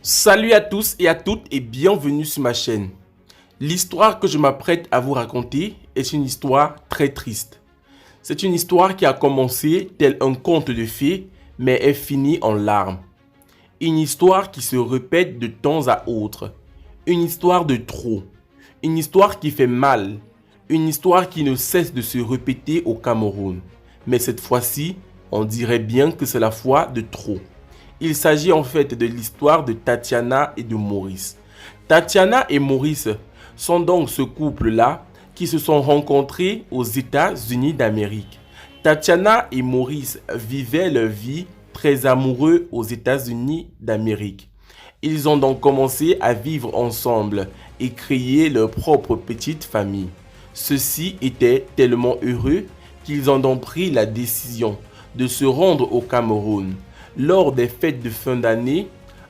Salut à tous et à toutes et bienvenue sur ma chaîne. L'histoire que je m'apprête à vous raconter est une histoire très triste. C'est une histoire qui a commencé tel un conte de fées mais est finie en larmes. Une histoire qui se répète de temps à autre. Une histoire de trop. Une histoire qui fait mal. Une histoire qui ne cesse de se répéter au Cameroun. Mais cette fois-ci, on dirait bien que c'est la fois de trop. Il s'agit en fait de l'histoire de Tatiana et de Maurice. Tatiana et Maurice sont donc ce couple-là qui se sont rencontrés aux États-Unis d'Amérique. Tatiana et Maurice vivaient leur vie très amoureux aux États-Unis d'Amérique. Ils ont donc commencé à vivre ensemble et créer leur propre petite famille. Ceux-ci étaient tellement heureux qu'ils ont donc pris la décision de se rendre au Cameroun lors des fêtes de fin d'année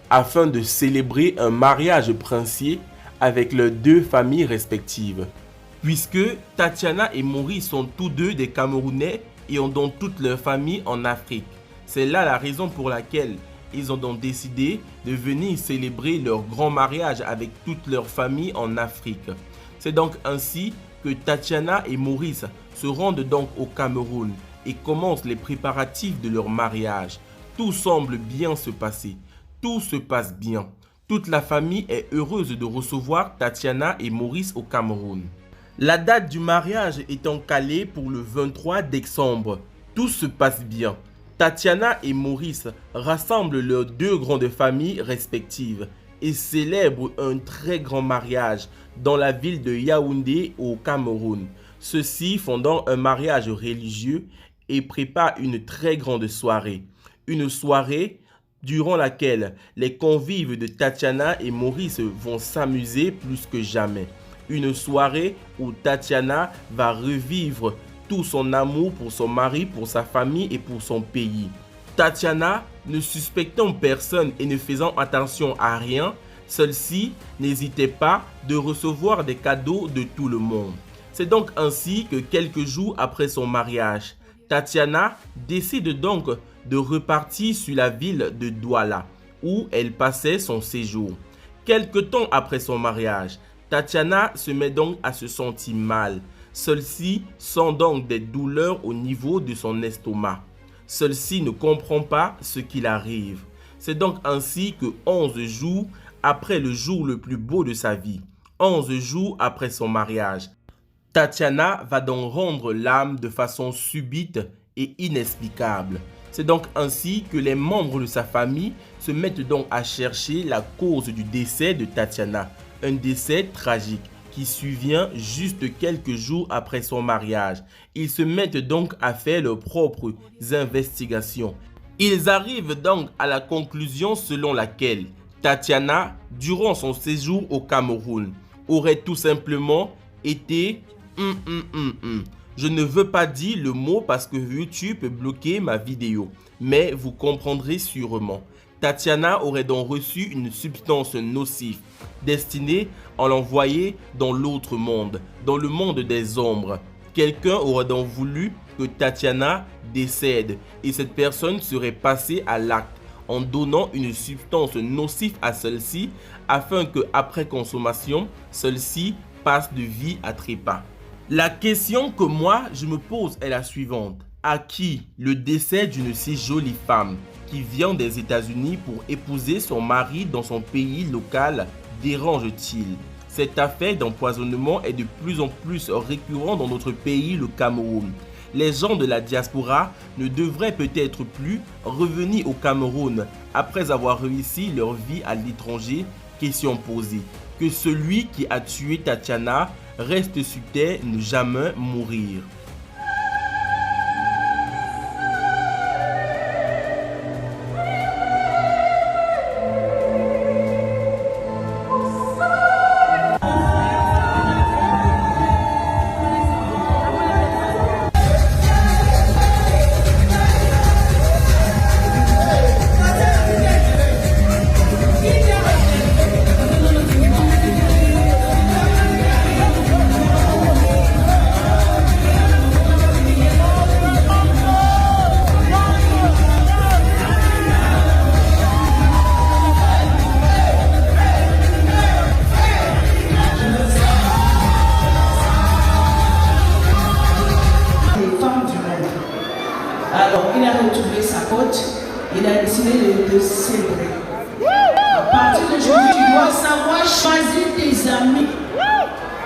afin de célébrer un mariage princier avec leurs deux familles respectives. Puisque Tatiana et Maurice sont tous deux des Camerounais et ont donc toute leur famille en Afrique. C'est là la raison pour laquelle ils ont donc décidé de venir célébrer leur grand mariage avec toute leur famille en Afrique. C'est donc ainsi que Tatiana et Maurice se rendent donc au Cameroun et commencent les préparatifs de leur mariage. Tout semble bien se passer. Tout se passe bien. Toute la famille est heureuse de recevoir Tatiana et Maurice au Cameroun. La date du mariage étant calée pour le 23 décembre. Tout se passe bien. Tatiana et Maurice rassemblent leurs deux grandes familles respectives et célèbrent un très grand mariage dans la ville de Yaoundé au Cameroun. Ceux-ci font donc un mariage religieux et préparent une très grande soirée. Une soirée durant laquelle les convives de Tatiana et Maurice vont s'amuser plus que jamais. Une soirée où Tatiana va revivre tout son amour pour son mari, pour sa famille et pour son pays. Tatiana, ne suspectant personne et ne faisant attention à rien, celle-ci n'hésitait pas de recevoir des cadeaux de tout le monde. C'est donc ainsi que quelques jours après son mariage, Tatiana décide donc de repartir sur la ville de Douala, où elle passait son séjour. Quelque temps après son mariage, Tatiana se met donc à se sentir mal. Celle-ci sent donc des douleurs au niveau de son estomac. Celle-ci ne comprend pas ce qui arrive. C'est donc ainsi que 11 jours après le jour le plus beau de sa vie, 11 jours après son mariage, Tatiana va donc rendre l'âme de façon subite et inexplicable. C'est donc ainsi que les membres de sa famille se mettent donc à chercher la cause du décès de Tatiana. Un décès tragique qui survient juste quelques jours après son mariage. Ils se mettent donc à faire leurs propres investigations. Ils arrivent donc à la conclusion selon laquelle Tatiana, durant son séjour au Cameroun, aurait tout simplement été Je ne veux pas dire le mot parce que YouTube peut bloquer ma vidéo, mais vous comprendrez sûrement. Tatiana aurait donc reçu une substance nocive destinée à l'envoyer dans l'autre monde, dans le monde des ombres. Quelqu'un aurait donc voulu que Tatiana décède et cette personne serait passée à l'acte en donnant une substance nocive à celle-ci afin que après consommation, celle-ci passe de vie à trépas. La question que moi je me pose est la suivante. À qui le décès d'une si jolie femme qui vient des États-Unis pour épouser son mari dans son pays local dérange-t-il? Cette affaire d'empoisonnement est de plus en plus récurrente dans notre pays, le Cameroun. Les gens de la diaspora ne devraient peut-être plus revenir au Cameroun après avoir réussi leur vie à l'étranger. Question posée. Que celui qui a tué Tatiana reste sur terre, ne jamais mourir. côte, il a décidé de célébrer. À partir d'aujourd'hui, tu dois savoir choisir tes amis.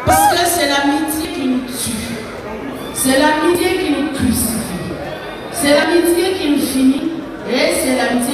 Parce que c'est l'amitié qui nous tue. C'est l'amitié qui nous crucifie. C'est l'amitié qui nous finit. Et c'est l'amitié